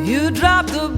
You dropped the burden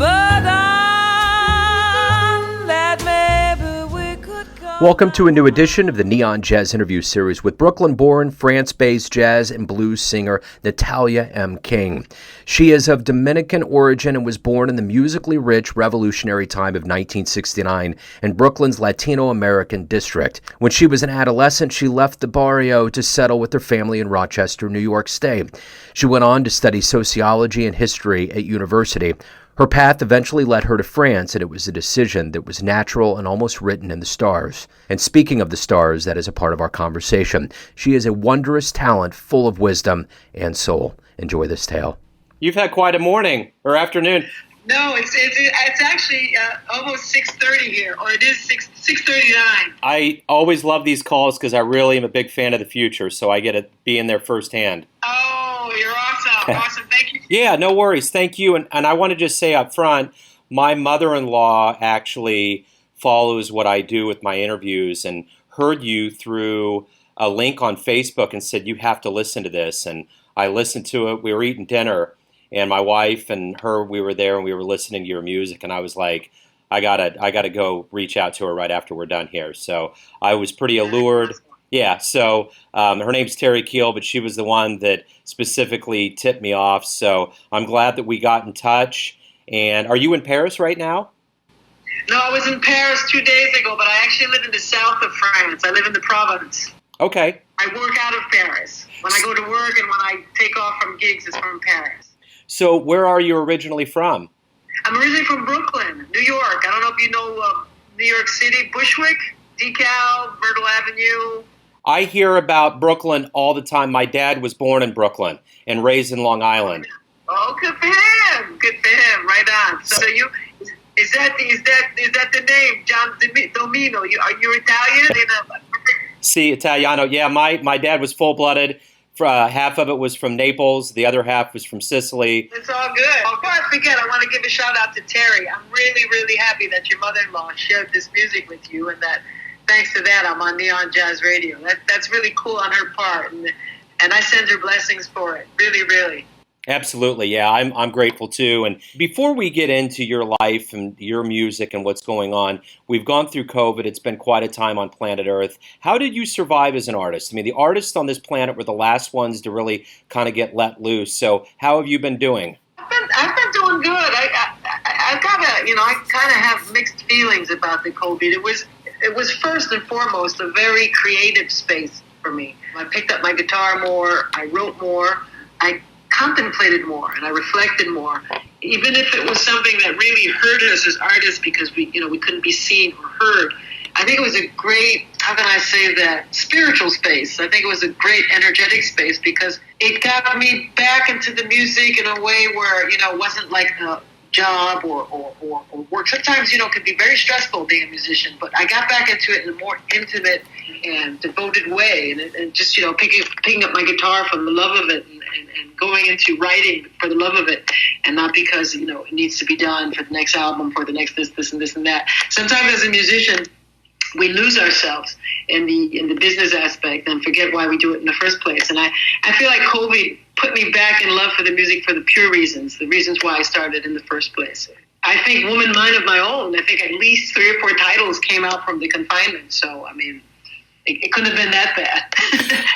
that maybe we could go. Welcome to a new edition of the Neon Jazz interview series with Brooklyn-born, France-based jazz and blues singer Natalia M. King. She is of Dominican origin and was born in the musically rich revolutionary time of 1969 in Brooklyn's Latino-American district. When she was an adolescent, she left the barrio to settle with her family in Rochester, New York State. She went on to study sociology and history at university. Her path eventually led her to France, and it was a decision that was natural and almost written in the stars. And speaking of the stars, that is a part of our conversation. She is a wondrous talent full of wisdom and soul. Enjoy this tale. You've had quite a morning or afternoon. No, it's actually almost 6:30 here, or it is 6:39. I always love these calls because I really am a big fan of the future, so I get to be in there firsthand. Oh, you're awesome. Awesome. Thank you. Yeah, no worries. Thank you. And I want to just say up front, my mother-in-law actually follows what I do with my interviews and heard you through a link on Facebook and said, you have to listen to this. And I listened to it. We were eating dinner. And my wife and her, we were there and we were listening to your music. And I was like, I gotta go reach out to her right after we're done here. So I was pretty allured. Yeah. So her name's Terry Keel, but she was the one that specifically tipped me off. So I'm glad that we got in touch. And are you in Paris right now? No, I was in Paris 2 days ago, but I actually live in the south of France. I live in the Provence. Okay. I work out of Paris. When I go to work and when I take off from gigs, it's from Paris. So where are you originally from? I'm originally from Brooklyn, New York. I don't know if you know New York City, Bushwick, DeKalb, Myrtle Avenue. I hear about Brooklyn all the time. My dad was born in Brooklyn and raised in Long Island. Oh, good for him. Good for him. Right on. So you is that the name, John Domino? Are you Italian? See, Italiano. Yeah, my dad was full-blooded. Half of it was from Naples. The other half was from Sicily. It's all good. Before I forget, I want to give a shout out to Terry. I'm really, really happy that your mother-in-law shared this music with you, and that thanks to that, I'm on Neon Jazz Radio. That's really cool on her part, and I send her blessings for it. Really, really. Absolutely, yeah. I'm grateful too. And before we get into your life and your music and what's going on, we've gone through COVID. It's been quite a time on planet Earth. How did you survive as an artist? I mean, the artists on this planet were the last ones to really kind of get let loose. So how have you been doing? I've been doing good. I kind of have mixed feelings about the COVID. It was first and foremost a very creative space for me. I picked up my guitar more. I wrote more. I contemplated more and I reflected more, even if it was something that really hurt us as artists because we couldn't be seen or heard. I think it was a great, how can I say that, spiritual space. I think it was a great energetic space because it got me back into the music in a way where, it wasn't like a job or work. Sometimes, it could be very stressful being a musician, but I got back into it in a more intimate and devoted way, and just, picking up my guitar for the love of it and going into writing for the love of it, and not because, it needs to be done for the next album, for the next this and this and that. Sometimes as a musician, we lose ourselves in the business aspect and forget why we do it in the first place. And I feel like COVID put me back in love for the music for the pure reasons, the reasons why I started in the first place. I think Woman Mind of My Own, I think at least 3 or 4 titles came out from the confinement. So, I mean, it couldn't have been that bad.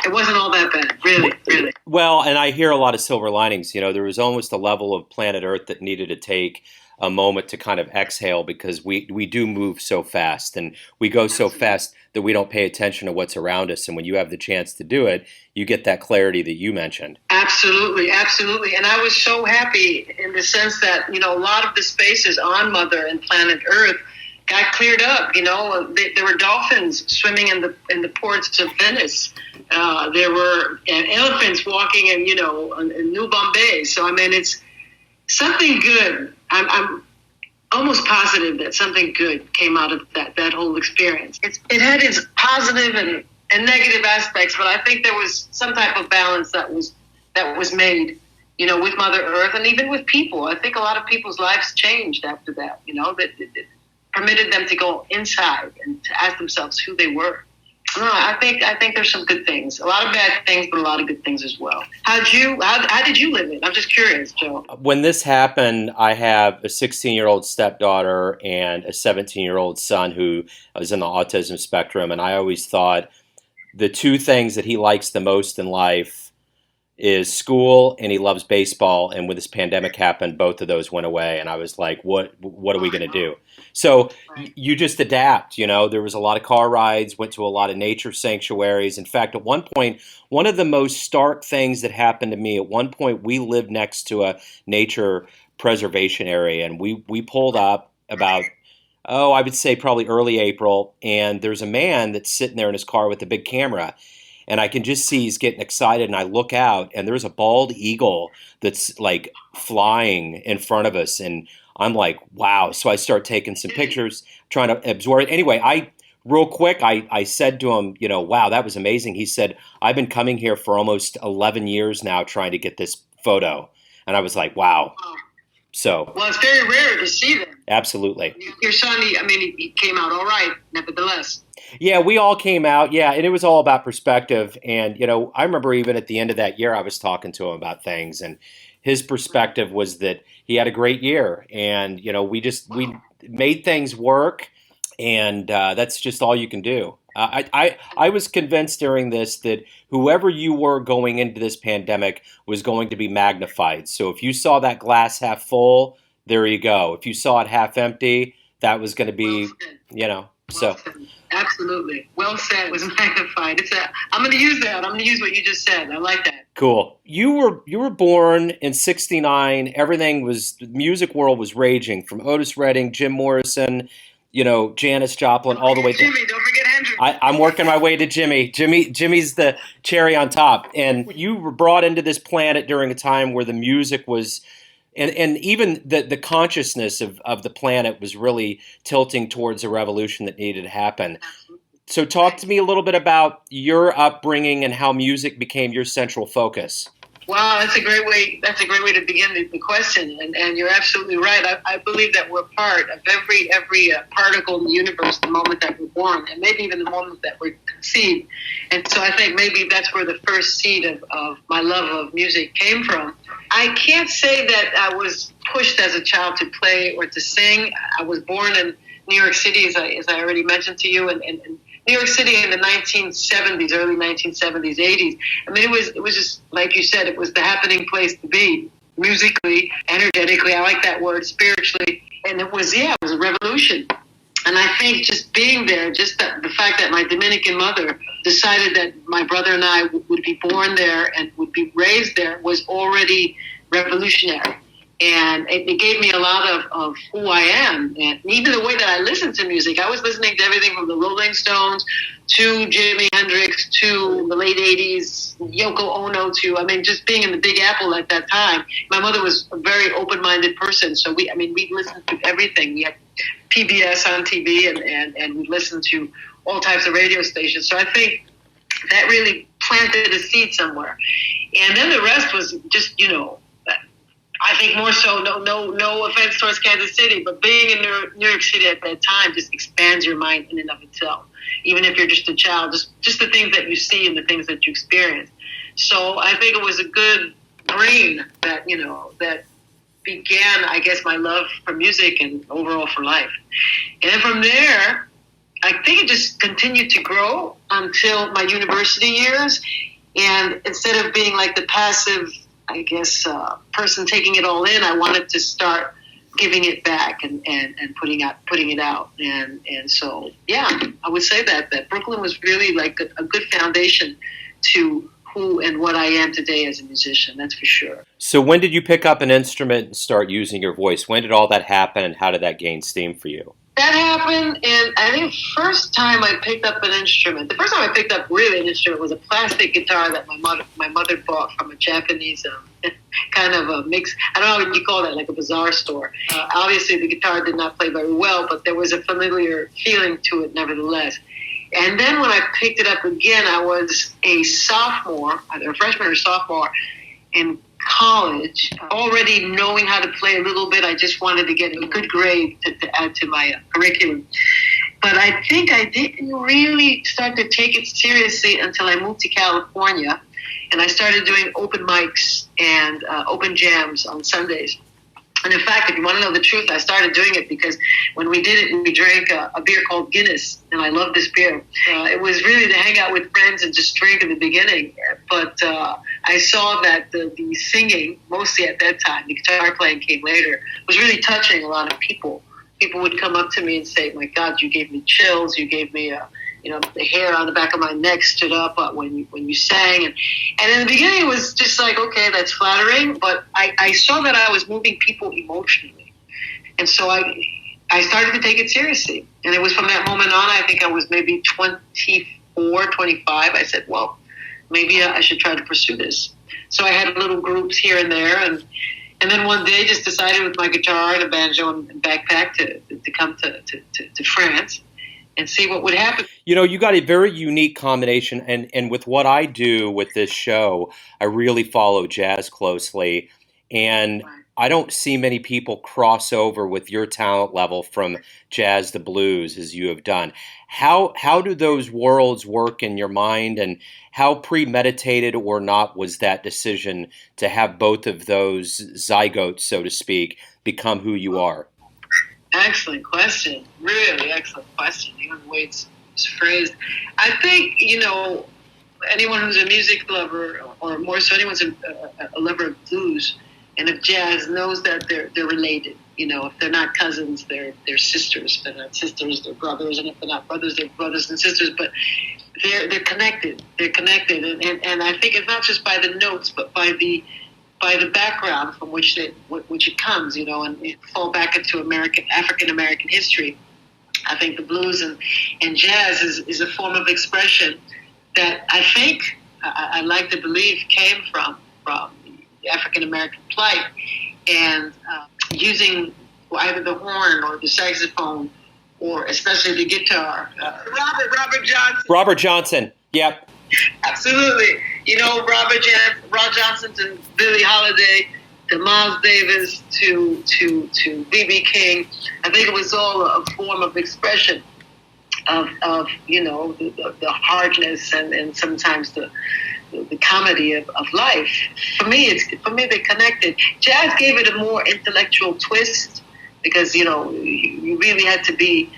It wasn't all that bad, really, really. Well, and I hear a lot of silver linings. There was almost a level of planet Earth that needed to take a moment to kind of exhale because we do move so fast and we go so fast that we don't pay attention to what's around us. And when you have the chance to do it, you get that clarity that you mentioned. Absolutely, absolutely. And I was so happy in the sense that, a lot of the spaces on Mother and planet Earth got cleared up. There were dolphins swimming in the ports of Venice. There were elephants walking in New Bombay. So, I mean, it's something good. I'm almost positive that something good came out of that whole experience. It had its positive and negative aspects, but I think there was some type of balance that was made, with Mother Earth and even with people. I think a lot of people's lives changed after that, that it permitted them to go inside and to ask themselves who they were. No, I think there's some good things. A lot of bad things, but a lot of good things as well. How did you live it? I'm just curious, Joe. When this happened, I have a 16-year-old stepdaughter and a 17-year-old son who is in the autism spectrum, and I always thought the two things that he likes the most in life is school and he loves baseball. And when this pandemic happened, both of those went away. And I was like, what are we going to do? So you just adapt, there was a lot of car rides, went to a lot of nature sanctuaries. In fact, at one point, one of the most stark things that happened to me, at one point, we lived next to a nature preservation area, and we pulled up about, I would say probably early April. And there's a man that's sitting there in his car with a big camera. And I can just see he's getting excited, and I look out, and there's a bald eagle that's like flying in front of us, and I'm like, wow. So I start taking some pictures, trying to absorb it. Anyway, real quick, I said to him, wow, that was amazing. He said, I've been coming here for almost 11 years now trying to get this photo. And I was like, wow. So, well, it's very rare to see them. Absolutely. Your son, he came out all right, nevertheless. Yeah, we all came out. Yeah, and it was all about perspective. And, I remember even at the end of that year, I was talking to him about things. And his perspective was that he had a great year. And, we made things work. And that's just all you can do. I was convinced during this that whoever you were going into this pandemic was going to be magnified. So if you saw that glass half full, there you go. If you saw it half empty, that was going to be, so. Absolutely. Well said. It was magnified. I'm going to use that. I'm going to use what you just said. I like that. Cool. You were born in '69. The music world was raging, from Otis Redding, Jim Morrison, Janis Joplin, all the way down. Jimmy, don't forget Hendrix. I'm working my way to Jimmy. Jimmy's the cherry on top. And you were brought into this planet during a time where the music was, and even the consciousness of the planet was really tilting towards a revolution that needed to happen. So talk to me a little bit about your upbringing and how music became your central focus. Wow, that's a great way. That's a great way to begin the question, and you're absolutely right. I believe that we're part of every particle in the universe the moment that we're born, and maybe even the moment that we're conceived. And so I think maybe that's where the first seed of my love of music came from. I can't say that I was pushed as a child to play or to sing. I was born in New York City, as I already mentioned to you, and New York City in the 1970s, early 1970s, 80s. I mean, it was just, like you said, it was the happening place to be, musically, energetically, I like that word, spiritually. And it was a revolution. And I think just being there, just the fact that my Dominican mother decided that my brother and I would be born there and would be raised there was already revolutionary. And it gave me a lot of who I am. And even the way that I listened to music, I was listening to everything from the Rolling Stones to Jimi Hendrix to the late 80s, Yoko Ono to, just being in the Big Apple at that time. My mother was a very open-minded person. So we listened to everything. We had PBS on TV and we listened to all types of radio stations. So I think that really planted a seed somewhere. And then the rest was just, I think more so, no offense towards Kansas City, but being in New York City at that time just expands your mind in and of itself. Even if you're just a child, just the things that you see and the things that you experience. So I think it was a good brain that, that began, I guess, my love for music and overall for life. And then from there, I think it just continued to grow until my university years. And instead of being like the passive, I guess, person taking it all in, I wanted to start giving it back and putting it out. And so, I would say that Brooklyn was really like a good foundation to who and what I am today as a musician. That's for sure. So when did you pick up an instrument and start using your voice? When did all that happen, and how did that gain steam for you? That happened, and I think the first time I picked up an instrument, the first time I picked up really an instrument was a plastic guitar that my mother bought from a Japanese kind of a mix. I don't know what you call that, like a bazaar store. Obviously, the guitar did not play very well, but there was a familiar feeling to it nevertheless. And then when I picked it up again, I was a sophomore, either a freshman or sophomore, in college, already knowing how to play a little bit. I just wanted to get a good grade to add to my curriculum. But I think I didn't really start to take it seriously until I moved to California, and I started doing open mics and open jams on Sundays. And in fact, if you want to know the truth, I started doing it because when we did it, we drank a beer called Guinness, and I love this beer. It was really to hang out with friends and just drink in the beginning. But I saw that the singing, mostly at that time, the guitar playing came later, was really touching a lot of people. People would come up to me and say, "My God, you gave me chills. You gave me the hair on the back of my neck stood up when you sang." And in the beginning, it was just like, okay, that's flattering. But I saw that I was moving people emotionally. And so I started to take it seriously. And it was from that moment on, I think I was maybe 24, 25. I said, well, maybe I should try to pursue this. So I had little groups here and there. And then one day just decided with my guitar and a banjo and backpack to come to France and see what would happen. You know, you got a very unique combination, and with what I do with this show, I really follow jazz closely, and I don't see many people cross over with your talent level from jazz to blues as you have done. How do those worlds work in your mind, and how premeditated or not was that decision to have both of those zygotes, so to speak, become who you are? Excellent question. Really excellent question. Even the way it's phrased. I think, anyone who's a music lover, or more so anyone's a lover of blues and of jazz, knows that they're related. If they're not cousins, they're sisters. If they're not sisters, they're brothers. And if they're not brothers, they're brothers and sisters. But they're connected. They're connected. And I think it's not just by the notes, but by the background from which it comes, and you fall back into African American history. I think the blues and jazz is a form of expression that I think I like to believe came from the African American plight, and using either the horn or the saxophone or especially the guitar. Robert Johnson. Robert Johnson. Yep. Absolutely. Rod Johnson to Billie Holiday to Miles Davis to B.B. King. I think it was all a form of expression of the hardness and sometimes the comedy of life. For me, they're connected. Jazz gave it a more intellectual twist because you really had to be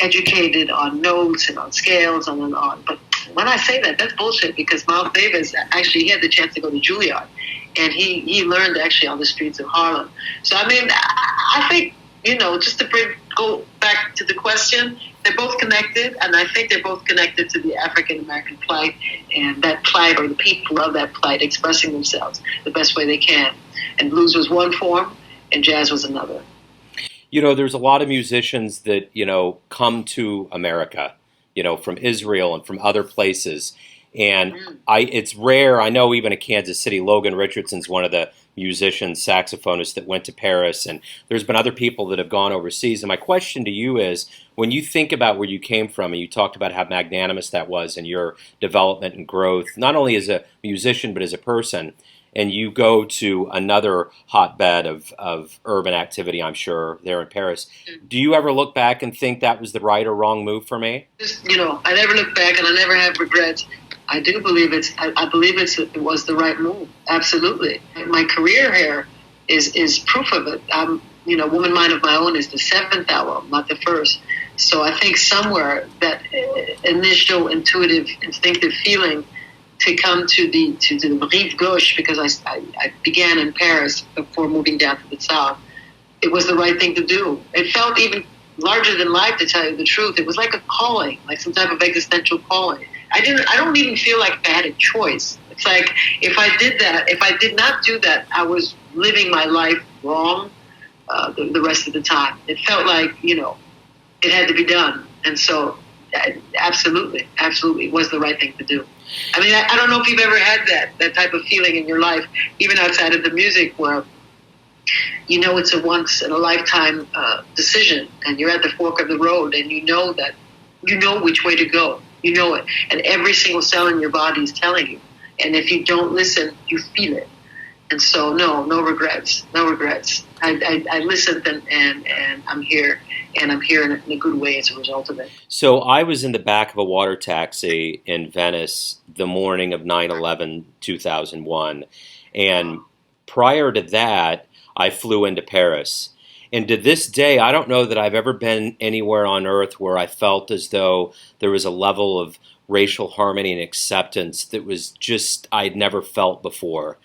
educated on notes and on scales and on. But when I say that, that's bullshit because Miles Davis actually he had the chance to go to Juilliard, and he learned actually on the streets of Harlem. So I think just to go back to the question, they're both connected, and I think they're both connected to the African American plight, and that plight or the people of that plight expressing themselves the best way they can. And blues was one form, and jazz was another. There's a lot of musicians that come to America, from Israel and from other places. And it's rare. I know even in Kansas City, Logan Richardson's one of the musicians, saxophonists that went to Paris. And there's been other people that have gone overseas. And my question to you is, when you think about where you came from, and you talked about how magnanimous that was in your development and growth, not only as a musician, but as a person, and you go to another hotbed of urban activity, I'm sure, there in Paris. Do you ever look back and think that was the right or wrong move for me? I never look back, and I never have regrets. I do believe it was the right move. Absolutely. My career here is proof of it. Woman Mind of My Own is the 7th album, not the first. So I think somewhere that initial intuitive, instinctive feeling to come to the rive gauche, because I began in Paris before moving down to the south. It was the right thing to do. It felt even larger than life, to tell you the truth. It was like a calling, like some type of existential calling. I don't even feel like I had a choice. It's like if I did not do that, I was living my life wrong the rest of the time. It felt like it had to be done, and so absolutely, it was the right thing to do. I don't know if you've ever had that type of feeling in your life, even outside of the music, where it's a once in a lifetime decision, and you're at the fork of the road, and you know which way to go. You know it, and every single cell in your body is telling you. And if you don't listen, you feel it. And so, no regrets. I listened, and I'm here, and I'm here in a good way as a result of it. So I was in the back of a water taxi in Venice the morning of 9/11, 2001. And prior to that, I flew into Paris. And to this day, I don't know that I've ever been anywhere on earth where I felt as though there was a level of racial harmony and acceptance that was just I'd never felt before.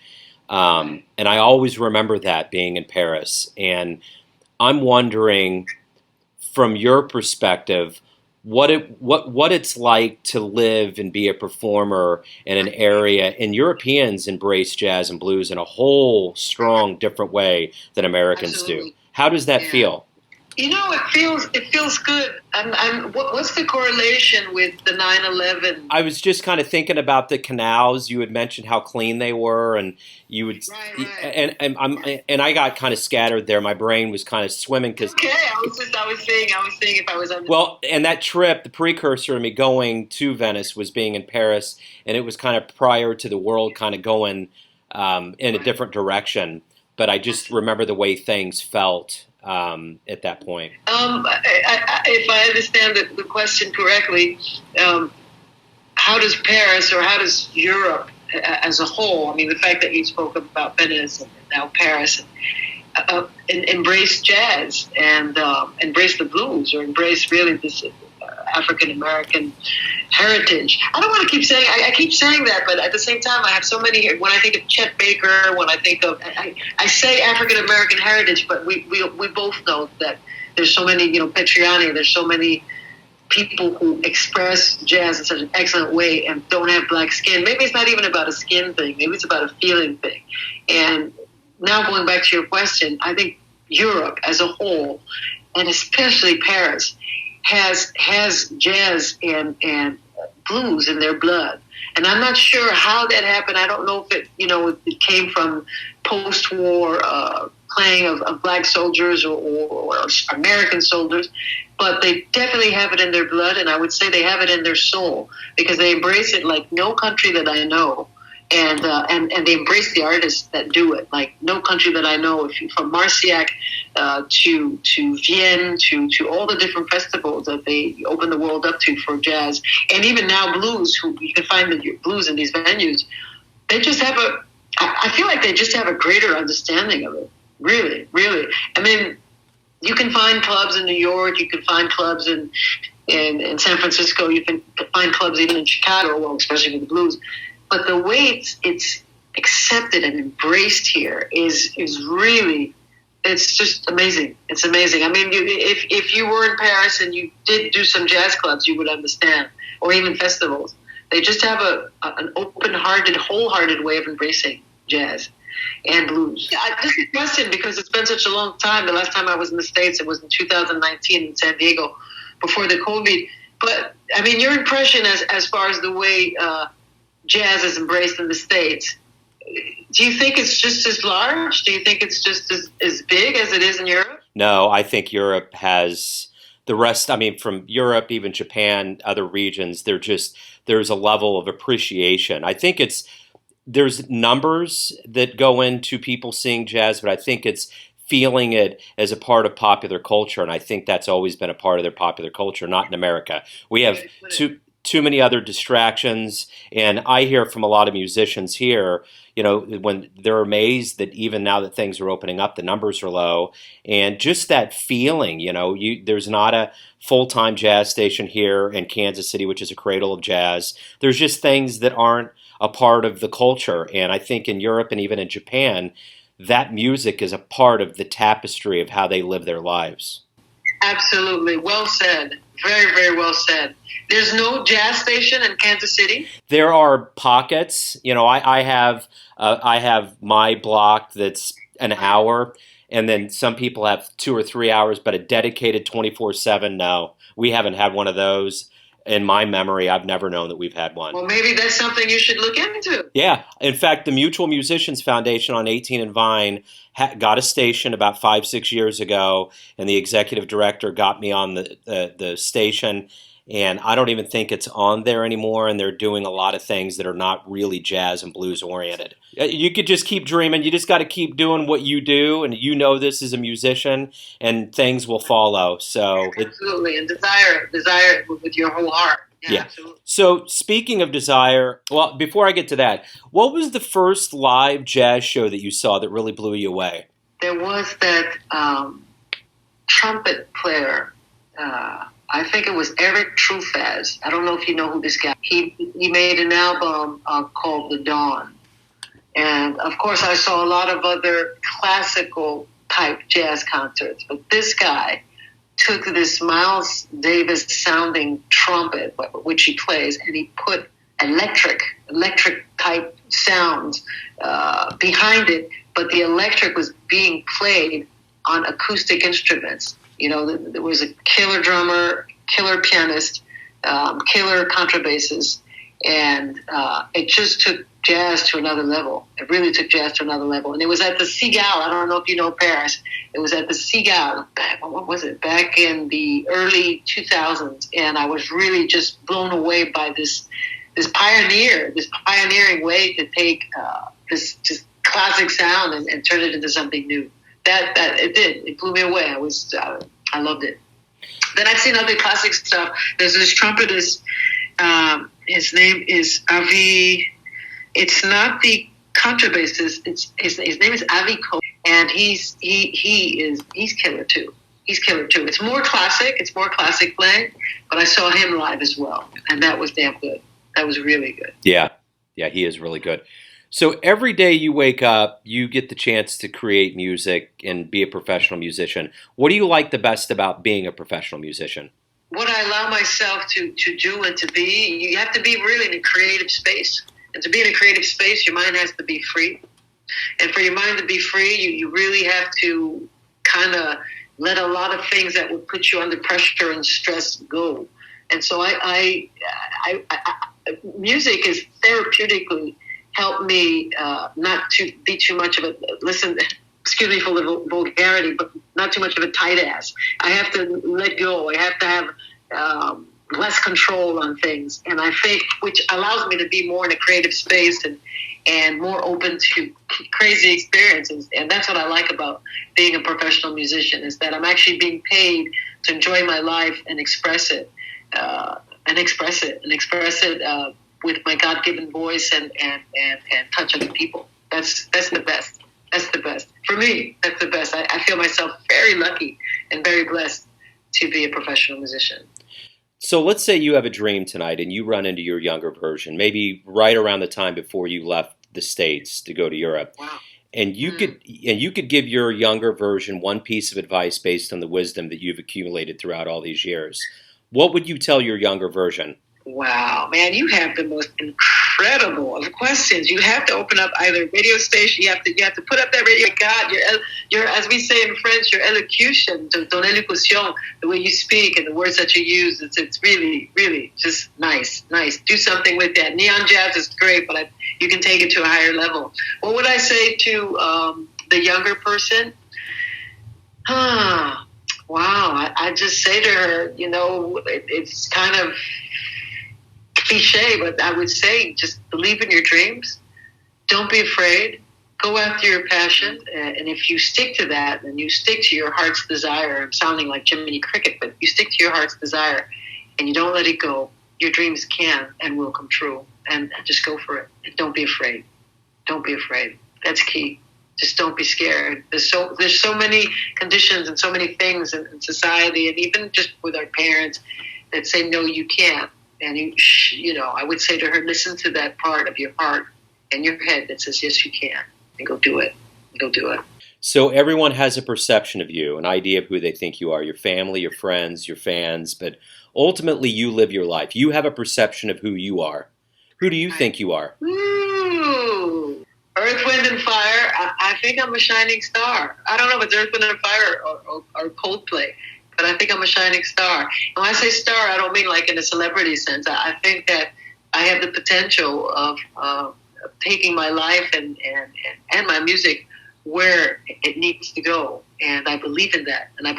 And I always remember that being in Paris. And I'm wondering, from your perspective, what it's like to live and be a performer in an area, and Europeans embrace jazz and blues in a whole strong, different way than Americans Absolutely. do. How does that feel? You know, it feels good. What's the correlation with the 9/11? I was just kind of thinking about the canals. You had mentioned how clean they were, and you would, Right. and I got kind of scattered there. My brain was kind of swimming because. Okay, I was saying if I was on. Well, and that trip, the precursor of me going to Venice was being in Paris, and it was kind of prior to the world kind of going in a different direction. But I just remember the way things felt at that point. If I understand the question correctly, how does Paris or how does Europe as a whole, I mean, the fact that you spoke about Venice and now Paris, embrace jazz and embrace the blues, or embrace really this African-American heritage. I don't want to keep saying, I keep saying that, but at the same time, I have so many, when I think of Chet Baker, when I think of, I say African-American heritage, but we both know that there's so many, Petriani, there's so many people who express jazz in such an excellent way and don't have black skin. Maybe it's not even about a skin thing, maybe it's about a feeling thing. And now going back to your question, I think Europe as a whole, and especially Paris, has jazz and blues in their blood. And I'm not sure how that happened. I don't know if it came from post-war playing of black soldiers or American soldiers, but they definitely have it in their blood, and I would say they have it in their soul, because they embrace it like no country that I know. And they embrace the artists that do it, like no country that I know. If you from Marciac to Vienne to all the different festivals that they open the world up to for jazz, and even now blues, who you can find the blues in these venues, they just have I feel like they just have a greater understanding of it. Really, really. I mean, you can find clubs in New York, you can find clubs in San Francisco, you can find clubs even in Chicago, well, especially with the blues. But the way it's accepted and embraced here is really, it's just amazing. It's amazing. I mean, if you were in Paris and you did do some jazz clubs, you would understand, or even festivals. They just have an open-hearted, wholehearted way of embracing jazz and blues. This is a question because it's been such a long time. The last time I was in the States, it was in 2019 in San Diego, before the COVID. But, I mean, your impression as far as the way jazz is embraced in the States, do you think it's just as large? Do you think it's just as big as it is in Europe? No, I think Europe has the rest. I mean, from Europe, even Japan, other regions, there's a level of appreciation. I think there's numbers that go into people seeing jazz, but I think it's feeling it as a part of popular culture, and I think that's always been a part of their popular culture, not in America. We have too many other distractions, and I hear from a lot of musicians here, when they're amazed that even now that things are opening up, the numbers are low, and just that feeling, there's not a full-time jazz station here in Kansas City, which is a cradle of jazz. There's just things that aren't a part of the culture, and I think in Europe and even in Japan, that music is a part of the tapestry of how they live their lives. Absolutely. Well said. Very, very well said. There's no jazz station in Kansas City? There are pockets. I have my block that's an hour, and then some people have 2 or 3 hours, but a dedicated 24/7, no. We haven't had one of those. In my memory, I've never known that we've had one. Well, maybe that's something you should look into. Yeah. In fact, the Mutual Musicians Foundation on 18 and Vine got a station about 5-6 years ago, and the executive director got me on the station. And I don't even think it's on there anymore, and they're doing a lot of things that are not really jazz and blues oriented. You could just keep dreaming. You just got to keep doing what you do, and you know this as a musician, and things will follow. So absolutely, and desire it with your whole heart. Yeah. Absolutely. So speaking of desire, well, before I get to that, what was the first live jazz show that you saw that really blew you away? There was that trumpet player. I think it was Eric Ruffaz. I don't know if you know who this guy. He made an album called The Dawn, and of course I saw a lot of other classical type jazz concerts, but this guy took this Miles Davis sounding trumpet, which he plays, and he put electric type sounds behind it, but the electric was being played on acoustic instruments. You know, there was a killer drummer, killer pianist, killer contrabassist, and it just took jazz to another level. It really took jazz to another level. And it was at the Cigale. I don't know if you know Paris. It was at the Cigale. What was it? Back in the early 2000s. And I was really just blown away by this pioneering way to take this just classic sound and turn it into something new. That it did. It blew me away. I loved it. Then I've seen other classic stuff. There's this trumpetist. His name is Avi. It's not the contrabassist. His name is Avi Cole, and he's killer too. He's killer too. It's more classic playing, but I saw him live as well, and that was damn good. That was really good. Yeah, he is really good. So every day you wake up, you get the chance to create music and be a professional musician. What do you like the best about being a professional musician? What I allow myself to do and to be, you have to be really in a creative space. And to be in a creative space, your mind has to be free. And for your mind to be free, you really have to kind of let a lot of things that would put you under pressure and stress go. And so music is therapeutically helped me not to be too much of a, excuse me for the vulgarity, but not too much of a tight ass. I have to let go. I have to have less control on things. And I think, which allows me to be more in a creative space and more open to crazy experiences. And that's what I like about being a professional musician, is that I'm actually being paid to enjoy my life and express it, with my God-given voice and touch other people. That's the best. That's the best. For me, that's the best. I feel myself very lucky and very blessed to be a professional musician. So let's say you have a dream tonight and you run into your younger version, maybe right around the time before you left the States to go to Europe. Wow. And you could give your younger version one piece of advice based on the wisdom that you've accumulated throughout all these years. What would you tell your younger version? Wow, man, you have the most incredible of questions. You have to open up either a radio station. You have to put up that radio. God, your as we say in French, your elocution, ton élocution, the way you speak and the words that you use. It's really, really just nice. Do something with that. Neon jazz is great, but you can take it to a higher level. What would I say to the younger person? Wow, I just say to her, it's kind of cliche, but I would say just believe in your dreams. Don't be afraid. Go after your passion. And if you stick to that and you stick to your heart's desire, I'm sounding like Jiminy Cricket, but you stick to your heart's desire and you don't let it go, your dreams can and will come true. And just go for it. And don't be afraid. Don't be afraid. That's key. Just don't be scared. There's so many conditions and so many things in society, and even just with our parents that say, no, you can't. And I would say to her, listen to that part of your heart and your head that says, yes, you can, and go do it. Go do it. So everyone has a perception of you, an idea of who they think you are, your family, your friends, your fans, but ultimately you live your life. You have a perception of who you are. Who do you think you are? Ooh. Earth, Wind, and Fire. I think I'm a shining star. I don't know if it's Earth, Wind, and Fire or Coldplay, but I think I'm a shining star. And when I say star, I don't mean like in a celebrity sense. I think that I have the potential of taking my life and my music where it needs to go. And I believe in that. And I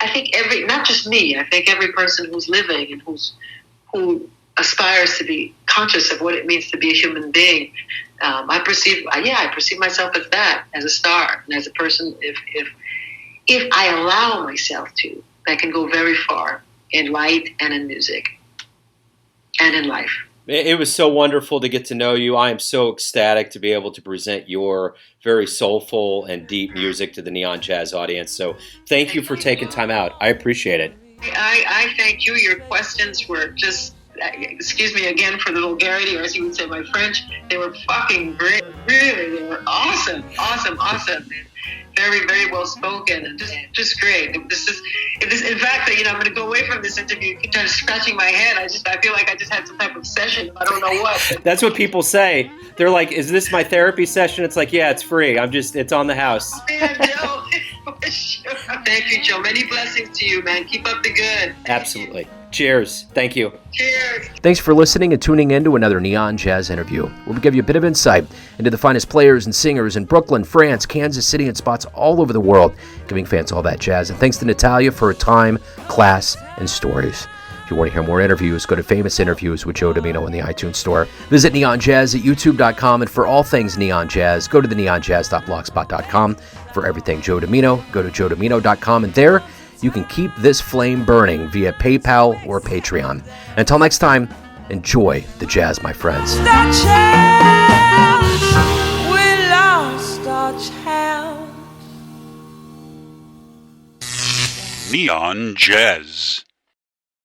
I think every, not just me, I think every person who's living and who aspires to be conscious of what it means to be a human being. I perceive myself as that, as a star, and as a person. If I allow myself to, that can go very far in light and in music and in life. It was so wonderful to get to know you. I am so ecstatic to be able to present your very soulful and deep music to the Neon Jazz audience. So thank you for taking time out. I appreciate it. I thank you. Your questions were just, excuse me again for the vulgarity, or as you would say, my French, they were fucking great. Really, they were awesome. Very, very well spoken, and just great. In fact, I'm going to go away from this interview kind of scratching my head. I feel like I just had some type of session. I don't know what. That's what people say. They're like, "Is this my therapy session?" It's like, yeah, it's free. It's on the house. Yeah, Joe. Sure. Thank you, Joe. Many blessings to you, man. Keep up the good. Absolutely. Cheers. Thank you. Cheers. Thanks for listening and tuning in to another Neon Jazz interview, where we give you a bit of insight into the finest players and singers in Brooklyn, France, Kansas City, and spots all over the world, giving fans all that jazz. And thanks to Natalia for her time, class, and stories. If you want to hear more interviews, go to Famous Interviews with Joe Domino in the iTunes Store. Visit Neon Jazz at youtube.com, and for all things Neon Jazz, go to the neonjazz.blogspot.com. For everything Joe Domino, go to joedomino.com, and there you can keep this flame burning via PayPal or Patreon. Until next time, enjoy the jazz, my friends. That chance, we lost our chance. Neon Jazz.